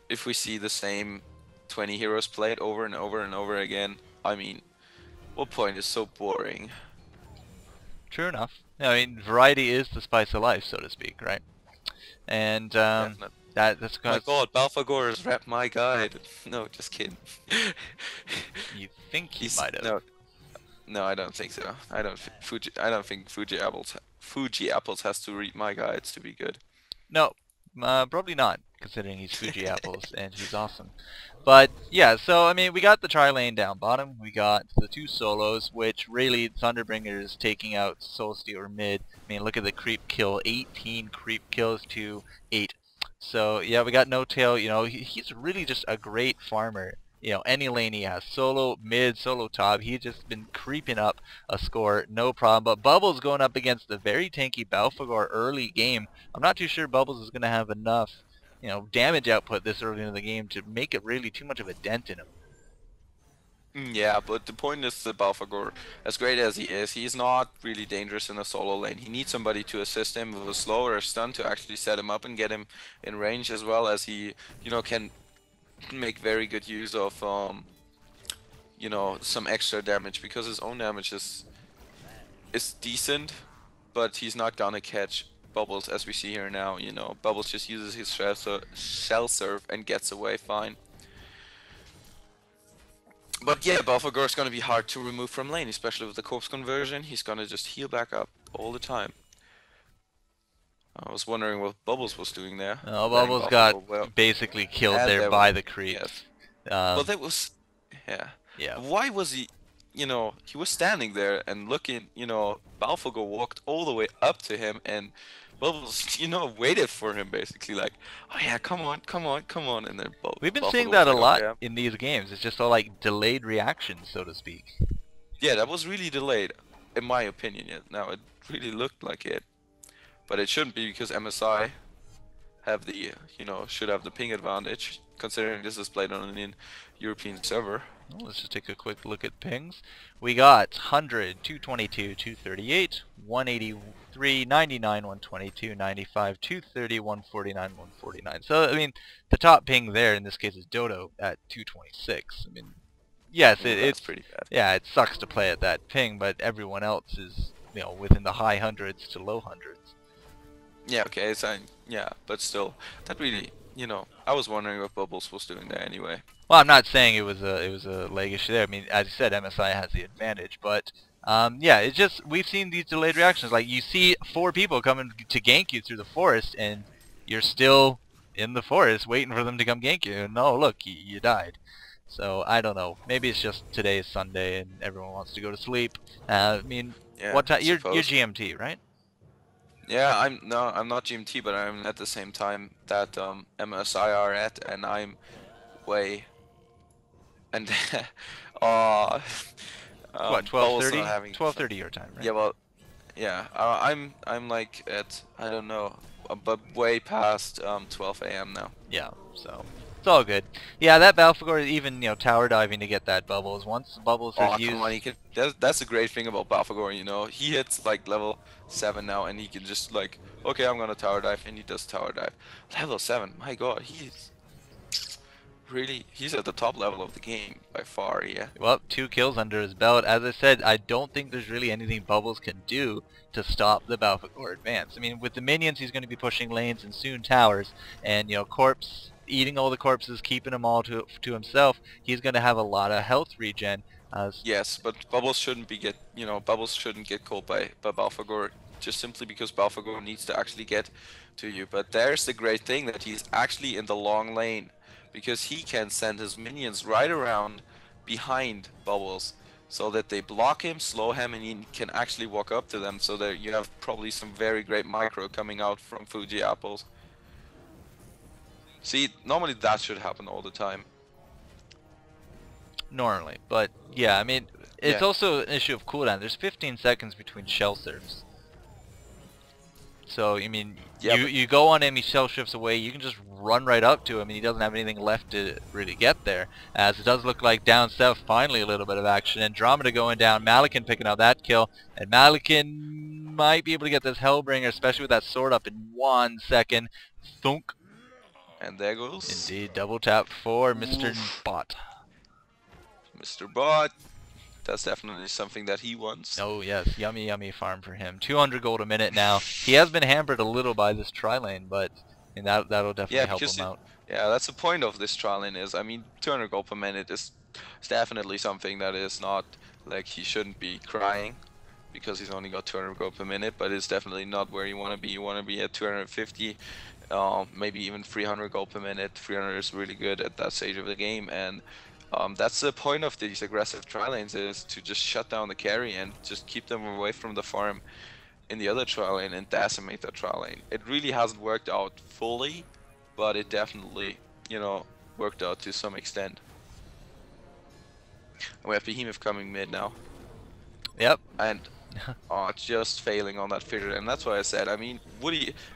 if we see the same 20 heroes played over and over and over again, I mean, what point is so boring? True enough. I mean, variety is the spice of life, so to speak, right? And Definitely. that's My because God, Balfagor has read my guide. No, just kidding. you think he He's might have. no, no, I don't think so. I don't think Fuji Apples has to read my guides to be good. No, probably not, considering he's Fuji Apples and he's awesome. But yeah, so I mean, we got the tri lane down bottom. We got the two solos, which really Thunderbringer is taking out Soul Stealer mid. I mean, look at the creep kill, 18 creep kills to 8. So yeah, we got No Tail. You know, he's really just a great farmer. You know, any lane he has, solo mid, solo top, he's just been creeping up a score, no problem. But Bubbles going up against the very tanky Balfagor early game. I'm not too sure Bubbles is going to have enough, you know, damage output this early in the game to make it really too much of a dent in him. Yeah, but the point is that Balfagor, as great as he is, he's not really dangerous in a solo lane. He needs somebody to assist him with a slow or a stun to actually set him up and get him in range, as well as he, can make very good use of, some extra damage, because his own damage is decent, but he's not gonna catch Bubbles as we see here now. Bubbles just uses his shell serve and gets away fine. But yeah, Balfagor is gonna be hard to remove from lane, especially with the corpse conversion. He's gonna just heal back up all the time. I was wondering what Bubbles was doing there. Letting Bubbles got Balfagor well. basically killed And there there by was, the creeps. yes. Well, that was, yeah. Yeah. Why was he, he was standing there and looking, Balfagor walked all the way up to him and Bubbles, waited for him basically like, oh yeah, come on, come on, come on, and then We've been seeing Balfagor that was a like, lot okay. in these games. It's just all like delayed reactions, so to speak. Yeah, that was really delayed, in my opinion. Yeah. Now it really looked like it, but it shouldn't be because MSI have the, should have the ping advantage, considering this is played on an European server. Well, let's just take a quick look at pings. We got 100, 222, 238, 183, 99, 122, 95, 230, 149, 149. So, I mean, the top ping there in this case is Dodo at 226. I mean, yes, Well, that's pretty bad. yeah, it sucks to play at that ping, but everyone else is, you know, within the high hundreds to low hundreds. Yeah, okay, yeah, but still, that really, I was wondering what Bubbles was doing there anyway. Well, I'm not saying it was a leg issue there. I mean, as you said, MSI has the advantage, but yeah, it's just we've seen these delayed reactions. Like you see 4 people coming to gank you through the forest, and you're still in the forest waiting for them to come gank you. And no, look, you died. So I don't know. Maybe it's just today is Sunday and everyone wants to go to sleep. I mean, Yeah, what time? You're suppose. GMT, right? Yeah, I'm not GMT, but I'm at the same time that MSI are at, and I'm way and uh What, Bubbles 12:30? not having 12:30 your time, right? yeah, well, yeah, I'm like at, I don't know, but way past 12 a.m. now. Yeah, so it's all good. Yeah, that Balfagor is even, you know, tower diving to get that Bubbles. Once Bubbles Oh, has come on, used... that's the great thing about Balfagor, he hits like level 7 now, and he can just like, okay, I'm gonna tower dive, and he does tower dive. Level 7, my god, he's at the top level of the game by far, yeah. Well, 2 kills under his belt. As I said, I don't think there's really anything Bubbles can do to stop the Balfagor advance. I mean, with the minions, he's going to be pushing lanes and soon towers, and, you know, Corpse eating all the corpses, keeping them all to himself, he's going to have a lot of health regen. Yes, but Bubbles shouldn't Bubbles shouldn't get caught by Balfagor, just simply because Balfagor needs to actually get to you. But there's the great thing, that he's actually in the long lane, because he can send his minions right around behind Bubbles, so that they block him, slow him, and he can actually walk up to them, so that you have probably some very great micro coming out from Fuji Apples. See, normally that should happen all the time. Normally, but yeah, I mean, it's Yeah. also an issue of cooldown. There's 15 seconds between shell serves. So, I mean, Yeah, you go on him, he shell shifts away, you can just run right up to him, and he doesn't have anything left to really get there. As it does look like down south, finally a little bit of action. Andromeda going down, Malikan picking up that kill, and Malikan might be able to get this Hellbringer, especially with that sword up in 1 second. Thunk. And there goes Indeed, double tap for Mr. Oof. Bot. Mr. Bot. That's definitely something that he wants. Oh yes, yummy yummy farm for him. 200 gold a minute now. He has been hampered a little by this tri-lane, but that'll Yeah, definitely help because him out. yeah, that's the point of this trialing is, I mean, 200 gold per minute is definitely something that is not like he shouldn't be crying because he's only got 200 gold per minute, but it's definitely not where you want to be. You want to be at 250, maybe even 300 gold per minute. 300 is really good at that stage of the game, and that's the point of these aggressive tri lanes, is to just shut down the carry and just keep them away from the farm in the other tri lane and decimate that tri lane. It really hasn't worked out fully, but it definitely, you know, worked out to some extent. And we have Behemoth coming mid now. Yep. And just failing on that fissure, and that's why I said, I mean,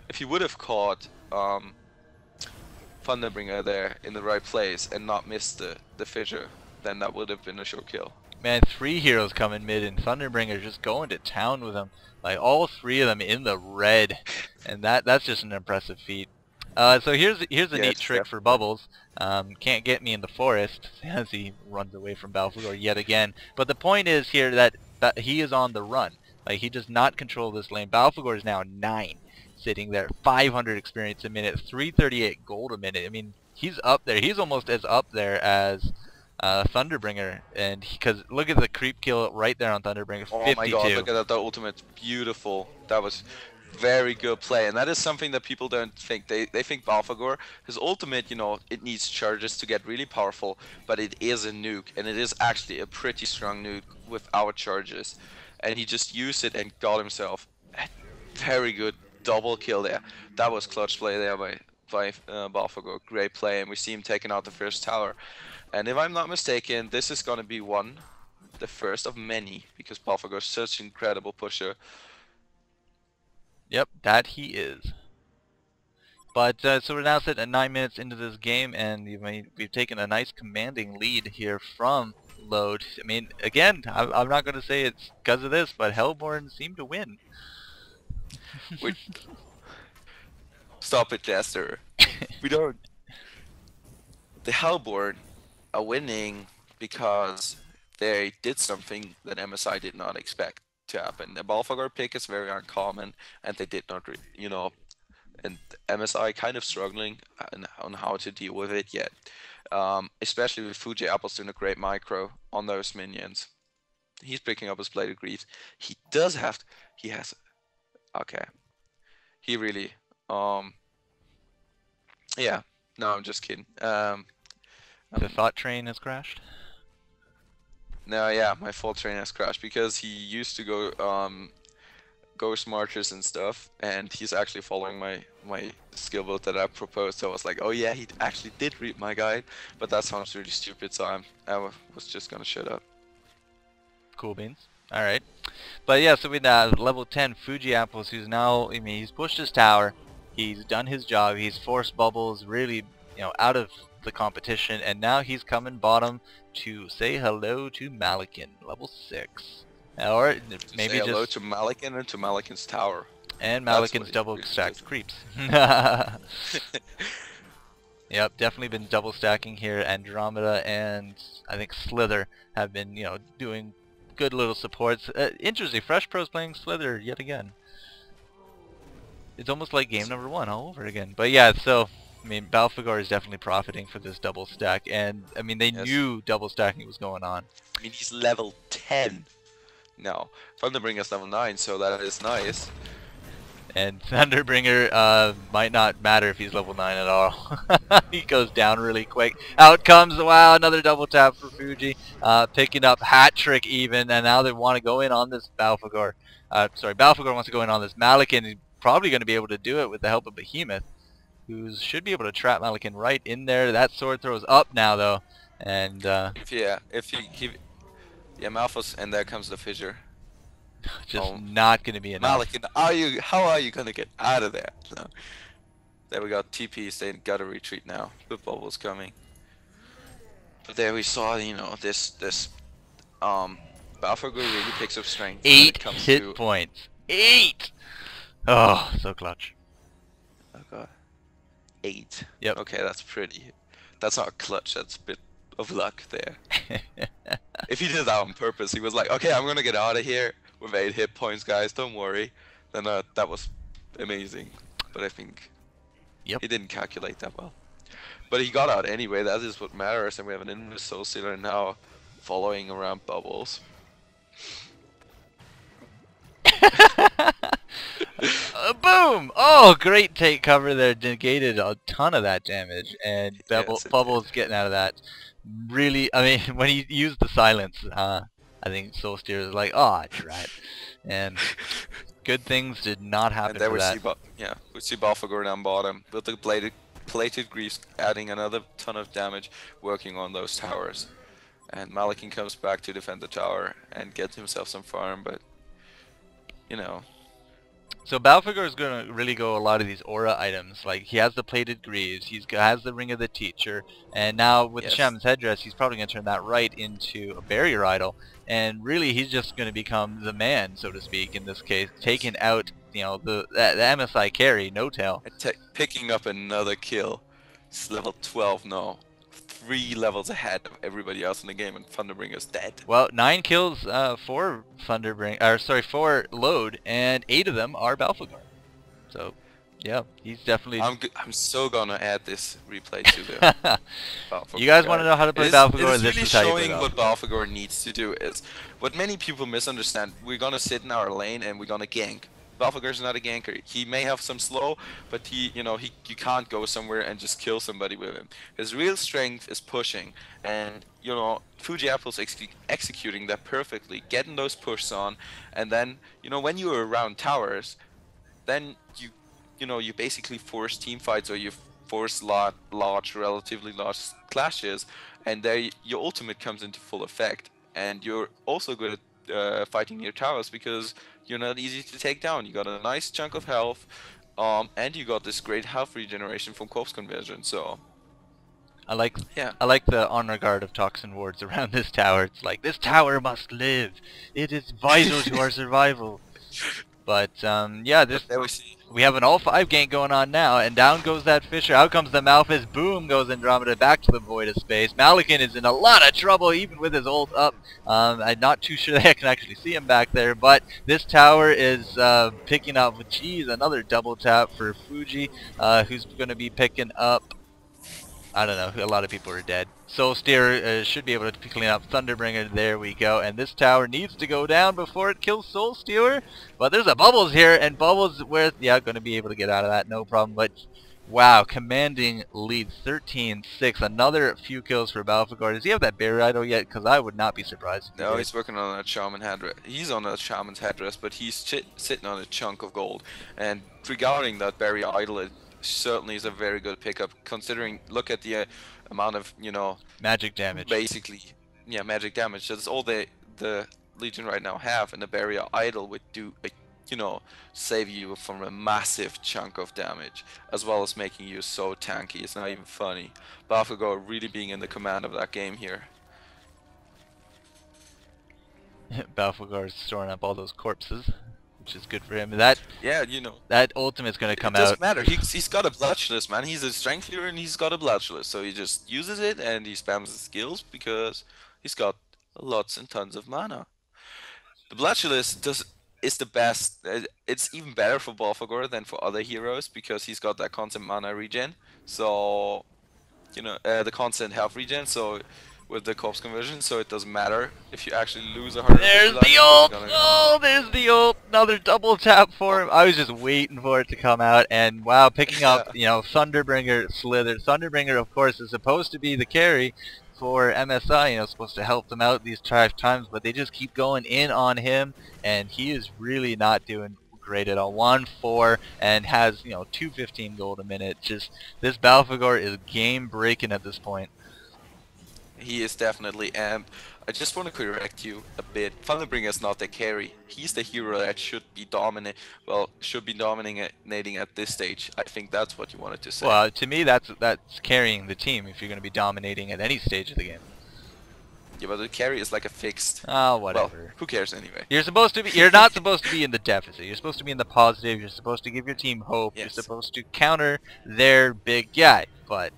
if he would have caught Thunderbringer there in the right place and not missed the fissure, then that would have been a sure kill. Man, 3 heroes coming mid and Thunderbringer just going to town with them. Like all 3 of them in the red, and that's just an impressive feat. So here's a neat trick for Bubbles. Can't get me in the forest as he runs away from Balfagor yet again. But the point is here that he is on the run. Like he does not control this lane. Balfagor is now 9, sitting there, 500 experience a minute, 338 gold a minute. I mean, he's up there. He's almost as up there as Thunderbringer, and because look at the creep kill right there on Thunderbringer. 52. Oh my god, look at that, the ultimate, beautiful. That was very good play, and that is something that people don't think. They think Balfagor, his ultimate, you know, it needs charges to get really powerful, but it is a nuke, and it is actually a pretty strong nuke without charges. And he just used it and got himself a very good double kill there. That was clutch play there by Balfagor. Great play, and we see him taking out the first tower. And if I'm not mistaken, this is gonna be the first of many, because Balfagor is such an incredible pusher. Yep, that he is. But so we're now sitting at 9 minutes into this game, and we've taken a nice commanding lead here from Load. I mean, again, I'm not going to say it's because of this, but Hellborn seemed to win. Stop it, Jester. We don't. The Hellborn are winning because they did something that MSI did not expect to happen. The Balfagor pick is very uncommon, and they did not, you know, and MSI kind of struggling on how to deal with it yet. Especially with Fuji Apple's doing a great micro on those minions. He's picking up his Blade of Greaves. He does have, he has, okay. He really, yeah, no, I'm just kidding. The thought train has crashed? No, yeah, my full train has crashed because he used to go Ghost Marchers and stuff, and he's actually following my skill build that I proposed. So I was like, oh yeah, he actually did read my guide, but that sounds really stupid, so I was just gonna shut up. Cool beans. Alright. But yeah, so with level 10 Fuji Apples, who's now, I mean, he's pushed his tower, he's done his job, he's forced Bubbles really, you know, out of the competition, and now he's coming bottom to say hello to Malikan, level 6. Or maybe say hello just to Malikan and to Malikan's tower. and Malikan's double stacked creeps. Yep, definitely been double stacking here. Andromeda and I think Slither have been, you know, doing good little supports. Interesting, Fresh Pro's playing Slither yet again. It's almost like game number 1 all over again. But yeah, so I mean, Balfagor is definitely profiting for this double stack, and I mean, they knew double stacking was going on. I mean, he's level 10. No, Thunderbringer's level 9, so that is nice. And Thunderbringer might not matter if he's level 9 at all. He goes down really quick. Out comes, wow, another double tap for Fuji. Picking up hat trick even, and now they want to go in on this Balfagor. Sorry, Balfagor wants to go in on this Malikan. He's probably going to be able to do it with the help of Behemoth, who should be able to trap Malikan right in there. That sword throws up now though, and if you keep, yeah, Malphus, and there comes the fissure. just not going to be enough. Malikan, how are you gonna get out of there? No. There we go, TPs, they gotta retreat now. With bubbles coming. But there we saw, you know, this Balfagor really picks up strength. 8 hit points. 8! Oh, so clutch. Oh god. 8. Yep. Okay, that's pretty. That's not clutch. That's a bit of luck there. If he did that on purpose, he was like, okay, I'm gonna get out of here with 8 hit points, guys. Don't worry. Then that was amazing. But I think Yep. he didn't calculate that well. But he got out anyway. That is what matters. And we have an Invis Soul Stealer now following around Bubbles. Boom! Oh, great take cover there. Negated a ton of that damage, and Yes, it Bubbles did. getting out of that. Really, I mean, when he used the silence, I think Soul Steer was like, "Oh, drat," and good things did not happen And there for we that. we see Balfagor down bottom with the plated greaves adding another ton of damage, working on those towers. And Malakin comes back to defend the tower and gets himself some farm, but you know, So Balfagor is going to really go a lot of these aura items. Like, he has the plated greaves, has the Ring of the Teacher, and now with the yes. Shaman's Headdress, he's probably going to turn that right into a barrier idol. And really, he's just going to become the man, so to speak, in this case, taking out, you know, the MSI carry, No Tail. And picking up another kill. It's level 12 now. 3 levels ahead of everybody else in the game, and Thunderbringer's dead. Well, 9 kills for for Load, and 8 of them are Balfagor. So, yeah, he's definitely... I'm so gonna add this replay to the Balfagor You guys want to guide. know how to play It Balfagor? is This really is how you play showing what Balfagor. Balfagor needs to do is what many people misunderstand. We're gonna sit in our lane and we're gonna gank. Balfagor's not a ganker. He may have some slow, but you can't go somewhere and just kill somebody with him. His real strength is pushing, and Fuji Apple's executing that perfectly, getting those pushes on, and then when you're around towers, then you basically force team fights, or you force relatively large clashes, and there your ultimate comes into full effect. And you're also good at fighting near towers because you're not easy to take down. You got a nice chunk of health, and you got this great health regeneration from corpse conversion. So I like yeah, I like the honor guard of toxin wards around this tower. It's like, this tower must live. It is vital to our survival. But yeah, but there we see. we have an all 5 gank going on now, and down goes that Fisher. Out comes the Malphus. Boom goes Andromeda back to the void of space. Malakin is in a lot of trouble, even with his ult up. I'm not too sure that I can actually see him back there, but this tower is picking up. Geez, another double tap for Fuji, who's going to be picking up, I don't know, a lot of people are dead. Soul Steer should be able to clean up Thunderbringer. There we go. And this tower needs to go down before it kills Soul Stealer. But there's a Bubbles here, and Bubbles with, yeah, going to be able to get out of that, no problem. But wow, commanding lead, 13-6. Another few kills for Balfagor. Does he have that Barrier Idol yet? Because I would not be surprised if he No, did. he's working on a shaman headdress. He's on a shaman's headdress, but he's sitting on a chunk of gold. And regarding that barrier idol, it certainly is a very good pickup. Considering, look at the amount of Magic damage. basically, yeah, magic damage. That's all the Legion right now have, and the barrier idol would do save you from a massive chunk of damage, as well as making you so tanky. It's not even funny. Balfagor really being in the command of that game here. Balfagor's storing up all those corpses, which is good for him. That Yeah, that ultimate's going to come it doesn't out. matter. He's got a Bloodless, man. He's a strength leader and he's got a Bloodless, so he just uses it and he spams his skills because he's got lots and tons of mana. The Bloodless is the best. It's even better for Balfagor than for other heroes because he's got that constant mana regen. So the constant health regen. So with the corpse conversion, so it doesn't matter if you actually lose 100. There's the ult! Oh, there's the ult! Another double tap for him. I was just waiting for it to come out, and wow, picking up, Thunderbringer Slither. Thunderbringer, of course, is supposed to be the carry for MSI, supposed to help them out these times, but they just keep going in on him, and he is really not doing great at all. 1-4 and has, 215 gold a minute. Just, this Balfagor is game breaking at this point. He is definitely, and I just want to correct you a bit. Thunderbringer is not the carry. He's the hero that should be dominating at this stage. I think that's what you wanted to say. Well, to me, that's carrying the team if you're going to be dominating at any stage of the game. Yeah, but the carry is like a fixed. Oh, Well, whatever. who cares anyway? You're supposed to be. You're not supposed to be in the deficit. You're supposed to be in the positive. You're supposed to give your team hope. You're Yes. supposed to counter their big guy. But